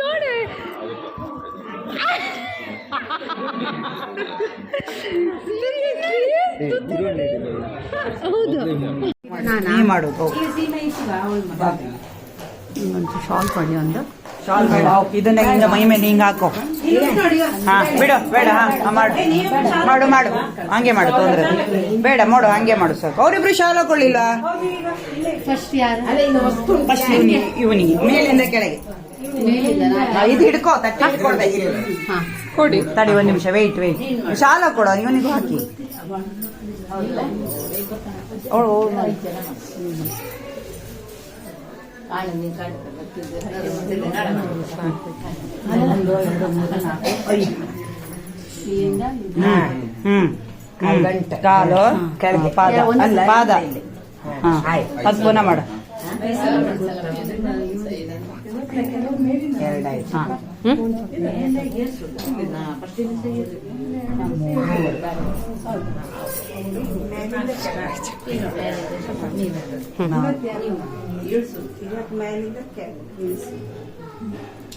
ನೋಡಿ ಹೌದು ಮಾಡೋದು ಒಂದು ಶಾಲ್ ಕೊಡಿ ಒಂದು ಶಾಲ್ ಬೇಡ ಇದನ್ನ ಹಿಂಗ ಮೈ ಮೇಲೆ ಹಿಂಗ ಹಾಕೋ ಹಾ ಬಿಡು ಬೇಡ ಹಾ ಮಾಡು ಮಾಡು ಮಾಡು ಹಂಗೆ ಮಾಡು ತೊಂದ್ರೆ ಬೇಡ ಮಾಡು ಹಂಗೆ ಮಾಡು ಸಾಕು ಅವ್ರಿಬ್ರು ಶಾಲ್ ಹಾಕೊಳ್ಳಿಲ್ಲ ಫಸ್ಟ್ ಯಾರು ಫಸ್ಟ್ ಇವನಿಗೆ ಮೇಲಿಂದ ಕೆಳಗೆ ಇದು ಹಿಡ್ಕೋ ತಟ್ಟೆ ಹಿಡ್ಕೊಳ್ಬೇಕು ಕೊಡಿ ತಡಿ ಒಂದ್ ನಿಮಿಷ ವೆಯ್ಟ್ ಶಾಲ ಕೊಡೋ ಇವನಿಗೂ ಹಾಕಿ ಅವಳು ಕಾಲು ಕೆಳಗೆ ಪಾದ ಪಾದ ಅದು ಪುನಃ ಮಾಡು ಎರಡಾಯ್ತು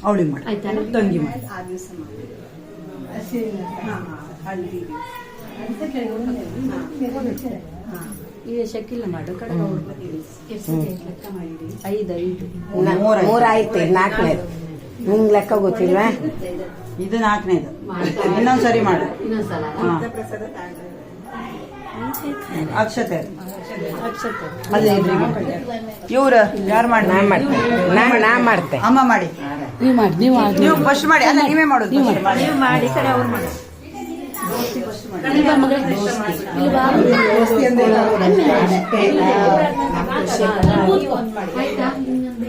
ಅವಳಿಗೆ ಮಾಡಿ ತಂಗಿ ಮಾಡಿ ಈಗ ಶಕ್ಕಿಲ್ಲ ಮಾಡು ಕಡೆ ಐದು ಮೂರಾಯ್ತು ನಾಲ್ಕನೇದು ನಿಂಗೆ ಲೆಕ್ಕ ಗೊತ್ತಿಲ್ವಾ ಇದು ನಾಲ್ಕನೇದು ಇನ್ನೊಂದ್ಸರಿ ಮಾಡು ಇನ್ನೊಂದ್ಸಲ ಅಕ್ಷತೆ ಅದೇ ಇವ್ರು ಯಾರು ಮಾಡಿ ನಾ ಮಾಡ್ತೆ ಅಮ್ಮ ಮಾಡಿ ನೀವು ಮಾಡಿ ನೀವು ಫಸ್ಟ್ ಮಾಡಿ ಅಲ್ಲ ನೀವೇ ಮಾಡೋದು ನೀವು ಮಾಡಿ ಕಡೆ ಅವ್ರು ಮಾಡಿ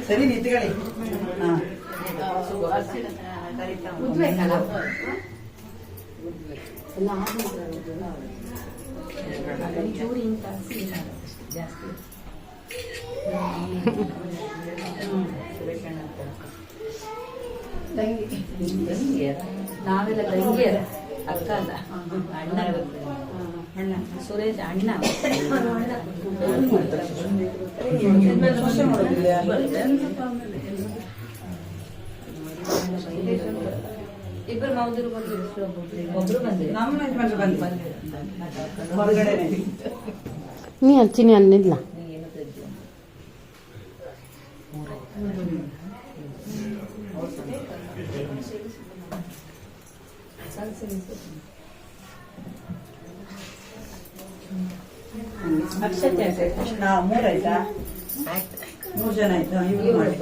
ಸರಿ ನಿಂತ್ಕೊಳ್ಳಿ ನಾವೆಲ್ಲ ತಂಗಿಯರ ಅಕ್ಕ ಅಲ್ಲ ಅಣ್ಣ ಸುರೇಶ್ ಅಣ್ಣ ಇಬ್ಬರು ಮಾವುದಿರು ಒಬ್ರು ಬಂದಿರು ಹೊರಗಡೆ ನೀ ಹಚ್ಚಿನಿ ಅನ್ನಿಲ್ಲ ಮೂರಾಯ್ತಾ 3 ಜನ ಆಯ್ತಾ ಇವ್ರು ಮಾಡಿ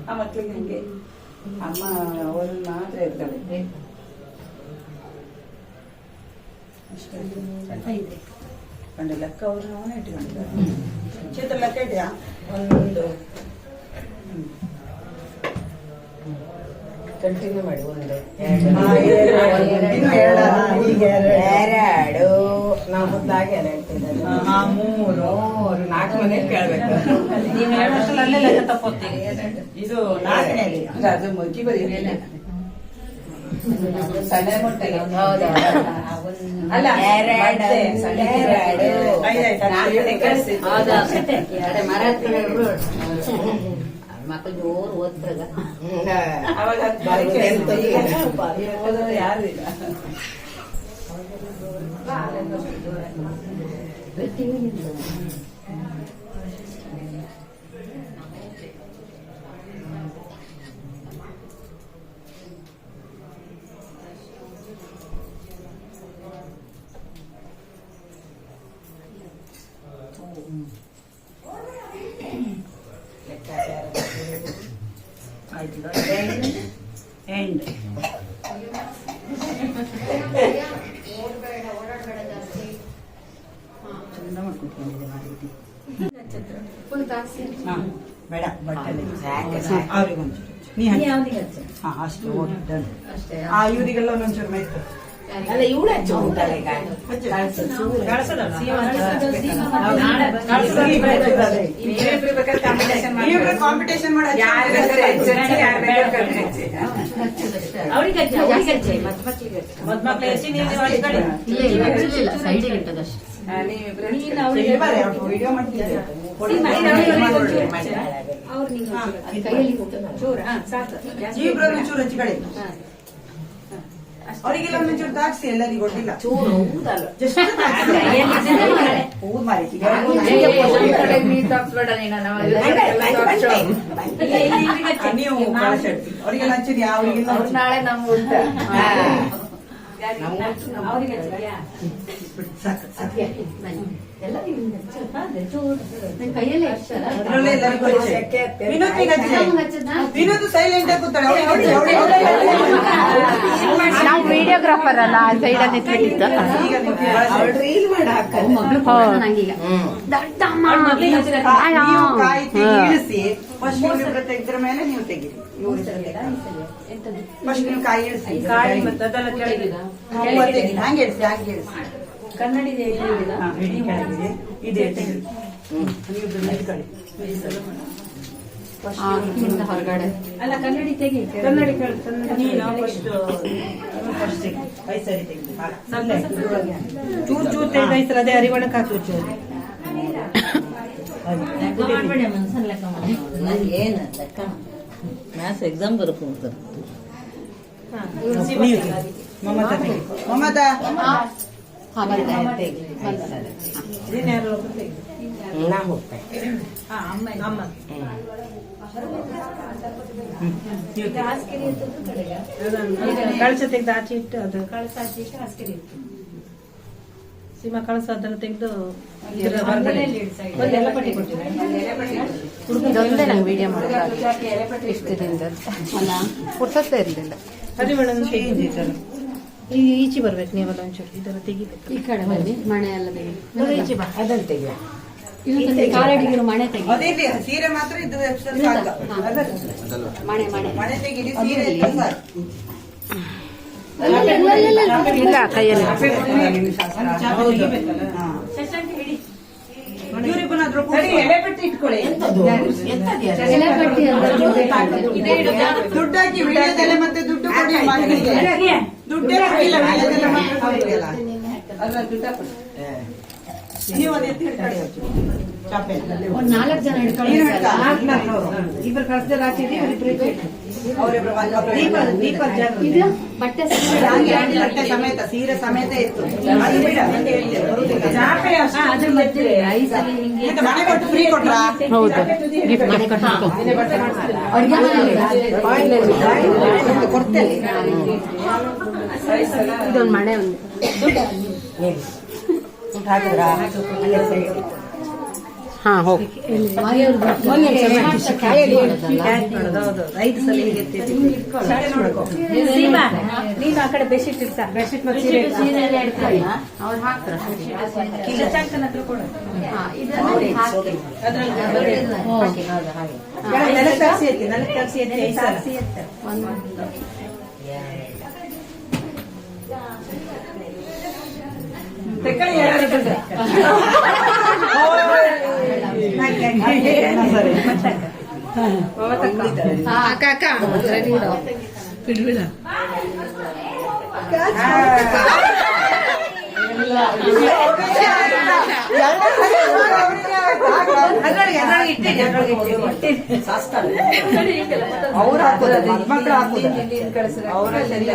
ಆ ಮಕ್ಳಿಗೆ ಹಂಗೆ ಅಮ್ಮ ಅವರು ಮಾತ್ರ ಇರ್ತಾರೆ ಕಂಡು ಲೆಕ್ಕ ಅವ್ರು ಅವನೇ ಇಟ್ಕೊಂಡಿದ್ದಾರೆ ಚಿತ್ರ ಲೆಕ್ಕ ಇದೆಯಾ ಒಂದು ಕಂಟಿನ್ಯೂ ಮಾಡಿ ಒಂದು ಎರಡು ನಾವು ಮುದ್ದಾಗಿ ಎಲ್ಲ ಹೇಳ್ತಿದ್ದಾರೆ 3 4 ಮನೆ ಕೇಳ್ಬೇಕು ನೀವು ಹೇಳೋಷ್ಟರಲ್ಲಿ ಅಲ್ಲೇ ಲೆಕ್ಕ ತಪ್ಪೋತೀರಿ ಇದು 4ನೇಲಿ ಅದು ಮುಗಿ ಬರೀ ಸಣ್ಣ ಮೊಟ್ಟೆಗೆ ಅಲ್ಲ ಮಕ್ಕಳು ಜೋರು ಓದ್ತಾಗ ಅವಾಗ ಯಾರು ಇಲ್ಲ ಎಂಡ್ ಚಂದ ಮಾಡ್ಕೊಟ್ಕೊಂಡಿದ್ದೆ ಮಾಹಿತಿ ಬೇಡ ಬಟ್ಟೆ ಅವ್ರಿಗೊಂಚೂರು ನೀ ಹಾ ಅಷ್ಟೇ ಓಕೆ ಡನ್. ಅಷ್ಟೇ ಇವರಿಗೆಲ್ಲ ಒಂದೊಂಚೂರು ಮೈಕ್ ಅಲ್ಲ ಇವಳು ಹಚ್ಚು ತಲೆಗ ಕಾಂಪಿಟೇಷನ್ ಮಾಡಿ ಸೈಡಿಗೆ ಇಟ್ಟದಷ್ಟೇ ವಿಡಿಯೋ ಮಾಡ್ತಿದ್ದೇವೆ. ಇಬ್ರನ್ನು ಚೂರು ಹಚ್ಚಿ ಕಡೆ ಅವರಿಗೆಲ್ಲ ಒಂದೊಂಚೂರು ತಾಕ್ಸಿ ಎಲ್ಲರಿಗೂ ಗೊತ್ತಿಲ್ಲ ಚೂರು ಊದಲ್ಲ ಜಸ್ಟ್ ಊದ್ ಮಾರಿ ನೀವು ಅವರಿಗೆಲ್ಲ ಹಚ್ಚಿದ್ಯಾ ಅವರಿಗೆಲ್ಲ ನಾಳೆ ನಮ್ಗೆ ಉಂಟ ಸಾಕು ಸಾಕು ಕೈಯಲ್ಲಿ ಅಷ್ಟಲ್ಲ ಅದ್ರಲ್ಲೇ ಎಲ್ಲರಿಗೂ ಹಚ್ಚಿ. ವಿನೋದ್ನಿಗೆ ಹಚ್ಚಿ. ವಿನೋದ್ ಸೈಲೆಂಟ್ ಆಗಿ ಕೂತಾಳೆ ಅವ್ಳಿಗೆ ಹಚ್ಚಿ, ಅವ್ಳಿಗೆ ಹಚ್ಚಿ. ನಾವು ವಿಡಿಯೋಗ್ರಾಫರ್ ಅಲ್ಲ ಆ ಸೈಡಲ್ಲಿ ನಿಂತ್ಬಿಟ್ಟಿದ್ದು. ಈಗ ನೀವು ರೀಲ್ ಮಾಡಿ ಹಾಕಲ್ಲ ಮಗಳು ನಂಗೀಗ ನೀವು ಕಾಯಿ ಇಳಿಸಿ ಫಸ್ಟ್ ಇವ್ರಿಬ್ರು ತೆಗೆದ್ರ ಮೇಲೆ ನೀವು ತೆಗೀರಿ ಫಸ್ಟ್ ನೀವು ಕಾಯಿ ಇಳಿಸಿ ಹಂಗೆ ಇಳಿಸಿ ಹಂಗೆ ಇಳಿಸಿ ಕನ್ನಡಿ ಹಾ, ಇಡಿ ಕೆಳಗಿದೆ. ಇದೆ ತೆಗೀರಿ. ನೀವು ನಿಂತ್ಕೊಳ್ಳಿ. ಹೊರಗಡೆ ಅಲ್ಲ ಕನ್ನಡಿ ತೆಗಿ ನೀನು ಫಸ್ಟ್ ತೆಗಿ. ಐದು ಸರಿ ತೆಗೆದು ಚೂರು ಚೂರು ತೆಗೆದು ಐದು ಸಲ ಅದೇ ಅರಿವಣಕ್ಕೆ ಹಾಕಿ ಚೂರು ಏನು ಲೆಕ್ಕ ಮ್ಯಾಥ್ಸ್ ಎಕ್ಸಾಮ್ ಬರ್ಕೊಂಡು ನೀವು ಮಮತಾ ತೆಗಿ. ಮಮತಾ ನಾ ಹೋಗ್ತೇನೆ ಕಳಸ ತೆಗೆದು ಆಚೆ ಇಟ್ಟು ಅದು ಕಳಸ ಆಚೆ ಇಟ್ಟು ಹಾಸಿಗೆ ಇತ್ತು ಸೀಮಾ ಕಳಸ ಅದನ್ನು ತೆಗೆದು ಒಂದೆಲ್ಲ ಪಟ್ಟಿ ಕೊಟ್ಟಿದ್ದಾರೆ ಇದೊಂದೇ ನಂಗೆ ವಿಡಿಯೋ ಮಾಡೋದು ಇಷ್ಟು ದಿನದಲ್ಲಿ ಅಲ್ಲ ಪುರ್ಸತ್ತೇ ಇರಲಿಲ್ಲ. ಹರಿವಣ ಚೇಂಜ್ ಇತ್ತಲ್ಲ. ಈಗ ಈಚೆ ಬರ್ಬೇಕು ನೀವೆಲ್ಲ ಒಂಚೂರು ಇದೆಲ್ಲ ತೆಗಿಬೇಕು ಈ ಕಡೆ ಬನ್ನಿ ಮಣೆ ಎಲ್ಲ ತೆಗಿ ಈಚೆ ಬಾ ಅದನ್ನು ತೆಗಿ ಕಾಲಡಿಗಿರು ಮಣೆ ತೆಗಿ ಅದೇ ಸೀರೆ ಮಾತ್ರ ಇದು ಎಕ್ಸ್ಟ್ರಾ ಸಾಕು. ಮಣೆ ಮಣೆ ಮನೆ ತೆಗೀರಿ ಸೀರೆ ಇದ್ರೆ ಸಾಕು. ಇಲ್ಲ ಕೈಯಲ್ಲಿ ಇವ್ರಿಬ್ಬನಾದ್ರೂ ಇಟ್ಕೊಳ್ಳಿ ಎಂತದು ಎಲೆ ಕಟ್ಟಿ ದುಡ್ಡು ಹಾಕಿ ವಿಡಿಯೋದಲ್ಲೇ ಮತ್ತೆ ದುಡ್ಡು ಕೊಡಿ ಮಗನಿಗೆ. ದುಡ್ಡೇ ಕೊಡಿಲ್ಲ ವಿಡಿಯೋದಲ್ಲೇ ಮಾತ್ರ ಕೊಡ್ತೀಯಲ್ಲ. ನೀವು ಅದು ಎತ್ತಿ ಹಿಡ್ಕೊಳ್ಳಿ ಚಾಪೆ. ಒಂದ್ 4 ಜನ ಹಿಡ್ಕೊಳ್ಳಿ ನೀನು ಹಿಡ್ಕ. ಇಬ್ಬರು ಕಳಸದಲ್ಲಿ ಆಚೆ ಇದೆ ಅವರಿಬ್ರು ಇದು ಬಟ್ಟೆ ಹಂಗೆ ಬಟ್ಟೆ ಸಮೇತ ಸೀರೆ ಸಮೇತ ಇತ್ತು. ಅದು ಬಿಡ, ಅಂತ ಹೇಳ್ತೇವೆ, ಬರುದಿಲ್ಲ. ಅದ್ರ ಮಧ್ಯೆ ಐಸಲ್ಲಿ ಹಿಂಗೆ ಮತ್ತೆ ಮನೆ ಕೊಟ್ಟು ಫ್ರೀ ಕೊಟ್ರಾ? ಹೌದು ಮನೆ ಕಟ್ಟಾಕೋ ಮತ್ತೆ ಕೊಡ್ತೇನೆ. ಇದೊಂದು ಮಣೆ ಒಂದು ದುಡ್ಡು ಹಾಕಿದ್ರಾ? ಹಾ ಹೋಗಿ ಹೌದು 5 ಸಲ ಹೀಗೆ ಸೀಮಾ ನೀನು ಆ ಕಡೆ ಬೆಡ್ಶೀಟ್ ಇರ್ತಾ ಬೆಡ್ಶೀಟ್ ಮತ್ತೆ ಸೀರೆ ಎಲ್ಲ ಹಿಡ್ಕೊಳ್ಳಿ ಅವ್ರು ಹಾಕ್ತಾರ ಶಶಾಂಕನ ಹತ್ರ ಕೊಡು ನೆಲಕ್ಕೆ ತರಿಸಿ ಎತ್ತಿ, ನೆಲಕ್ಕೆ ತರಿಸಿ ಎತ್ತಿ, ಐದು ಸಲ. ತೆಕ್ಕಳಿ ಯಾರು ಇರ್ತದೆ? ಸರಿ. ಅಕ್ಕ ಅಕ್ಕ ರೆಡಿ ಬಿಡು ಅವ್ರು ಹಾಕೋದು ಮಕ್ಕಳು ಹಾಕೋದು ಅವರ ಶರೀರ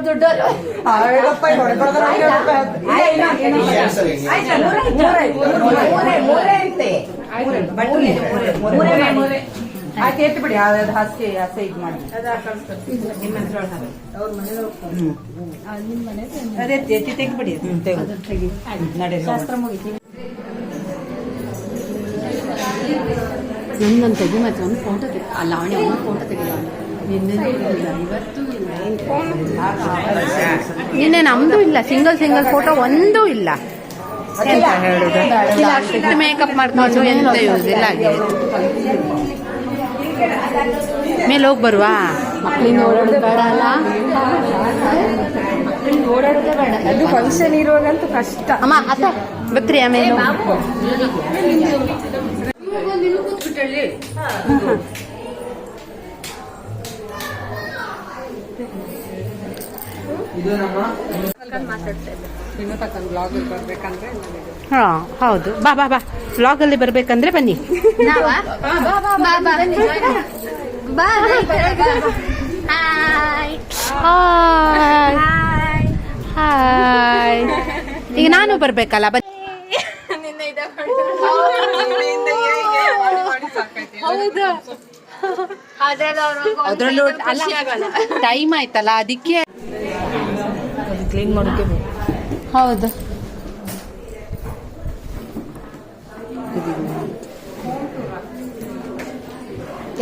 ದುಡ್ಡು ಆಯ್ತು ಎತ್ತು ಬಿಡಿ ಅದು ಹಾಸಿಗೆ ಹಸೆ ಇದು ಮಾಡಿ ಅದೇ ಎತ್ತಿ ತೆಗಿಬಿಡಿ ನಡೆ ನನ್ನಂತೆಗೆ ಮತ್ತೆ ಒಂದು ಫೋಟೋ ತೆಗಿ ಅಲ್ಲ ಅವನೇ ಒಂದು ಫೋಟೋ ತೆಗಿಲ್ಲ ನಿನ್ನೆ ನಮ್ದು ಇಲ್ಲ, ಸಿಂಗಲ್ ಫೋಟೋ ಒಂದೂ ಇಲ್ಲ. ಎಂತ ಹೇಳುದು? ಇಲ್ಲ, ಅಷ್ಟು ಮೇಕಪ್ ಮಾಡ್ಕೊಂಡು ಎಂತ ಯೂಸ್ ಇಲ್ಲ. ಮೇಲೆ ಹೋಗಿ ಬರುವ ಮಕ್ಳಿಂದ ಓಡಾಡೋದು ಬೇಡ ಅಲ್ಲ, ಮಕ್ಳಿಂದ ಓಡಾಡೋದೇ ಬೇಡ. ಅದು ಫಂಕ್ಷನ್ ಇರುವಾಗಂತೂ ಕಷ್ಟ. ಅಮ್ಮ ಅತ್ತ ಬಕ್ರಿ ಆಮೇಲೆ ಹಾ ಹೌದು. ಬಾ ಬಾ ಬಾ, ವ್ಲಾಗಲ್ಲಿ ಬರ್ಬೇಕಂದ್ರೆ ಬನ್ನಿ. ಹಾಯ್. ಈಗ ನಾನು ಬರ್ಬೇಕಲ್ಲ, ಬನ್ನಿ. ಅದ್ರಲ್ಲೂ ಟೈಮ್ ಆಯ್ತಲ್ಲ, ಅದಕ್ಕೆ ಕ್ಲೀನ್ ಮಾಡೋಕೆ ಹೌದು.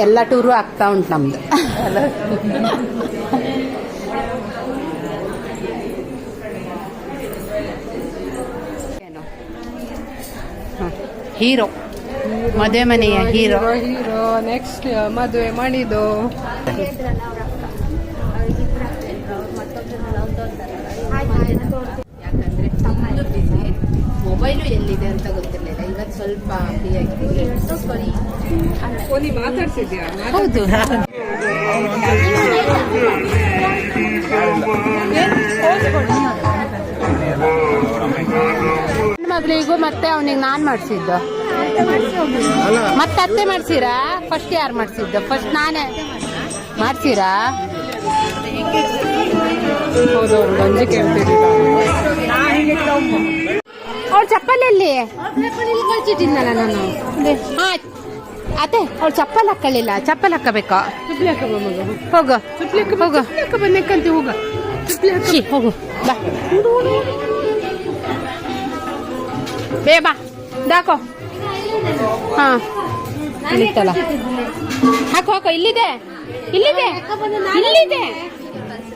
ಎಲ್ಲ ಟೂರು ಆಗ್ತಾ ಉಂಟು ನಮ್ದು. ಹೀರೋ, ಮದುವೆ ಮನೆಯ ಹೀರೋ. ನೆಕ್ಸ್ಟ್ ಮದುವೆ ಮಾಡಿದ್ದು ಯಾಕಂದ್ರೆ ತಮ್ಮದು ಬಿಸಿ, ಮೊಬೈಲು ಎಲ್ಲಿದೆ ಅಂತ ಗೊತ್ತಿರಲಿಲ್ಲ. ಇವತ್ತು ಸ್ವಲ್ಪ ಫ್ರೀ ಆಗಿದೆ. ಮಾತಾಡ್ಸಿದ್ಯಾ? ಹೌದು. ಮಗಳಿಗೂ ಮತ್ತೆ ಅವನಿಗೆ ನಾನ್ ಮಾಡಿಸಿದ್ದು, ಮತ್ತೆ ಅತ್ತೆ ಮಾಡ್ಸಿರಾ? ಫಸ್ಟ್ ಯಾರು ಮಾಡಿಸಿದ್ದು? ಫಸ್ಟ್ ನಾನೇ ಮಾಡ್ಸಿರಾ? ಅವ್ಳ ಚಪ್ಪಲಲ್ಲಿ ಕಳ್ಸಿಟ್ಟಿದ್ನಲ್ಲ ನಾನು. ಹಾ ಅತ್ತೆ, ಅವ್ಳು ಚಪ್ಪಲ್ ಹಾಕೊಳ್ಳಿಲ್ಲ, ಚಪ್ಪಲ್ ಹಾಕಬೇಕು. ಹೋಗು ಹೋಗು ಬಂದಕ್ಕಂತ ಹೋಗು, ಹೋಗು ಬಾ ಬೇ ಬಾ ದಾಕೋ. ಹಾ ಇಲ್ಲಿತ್ತಲ್ಲ, ಹಾಕೋ ಹಾಕೋ. ಇಲ್ಲಿದೆ ಇಲ್ಲಿದೆ ಇಲ್ಲಿದೆ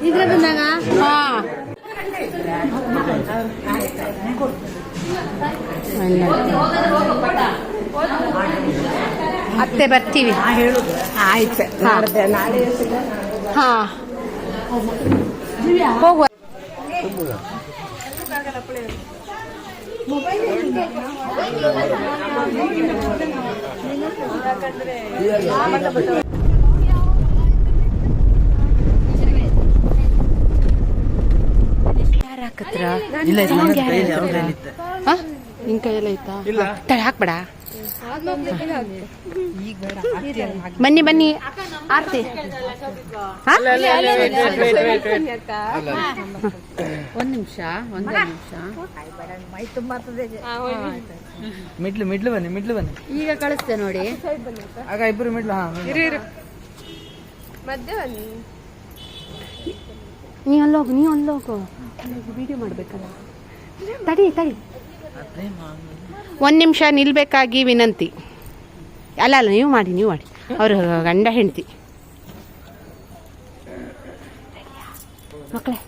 ಇದ್ರೆ ಬಂದಾಗ. ಹಾ ಅತ್ತೆ ಬರ್ತೀವಿ. ಆಯ್ತು, ನಾಳೆ ಹಾ ಹೋಗುವ. ಯಾರು ಹಾಕತ್ರ? ನಿನ್ ಕೈಯಲ್ಲ ಐತಾ? ತಲೆ ಹಾಕ್ಬೇಡ. ಬನ್ನಿ ಬನ್ನಿ ಆರ್ತಿ. ಒಂದ್ ನಿಮಿಷ ಮಿಡ್ಲು ಬನ್ನಿ. ಈಗ ಕಳಿಸ್ತೆ ನೋಡಿ. ಆಗ ಇಬ್ರು ಮಿಡ್ಲು. ನೀ ಅಲ್ಲೋಗು ವಿಡಿಯೋ ಮಾಡ್ಬೇಕಲ್ಲ. ತಡಿ ಒಂದ್ ನಿಮಿಷ ನಿಲ್ಬೇಕಾಗಿ ವಿನಂತಿ. ಅಲ್ಲ ನೀವು ಮಾಡಿ ಅವ್ರ ಗಂಡ ಹೆಂಡತಿ ಮಕ್ಕಳೇ.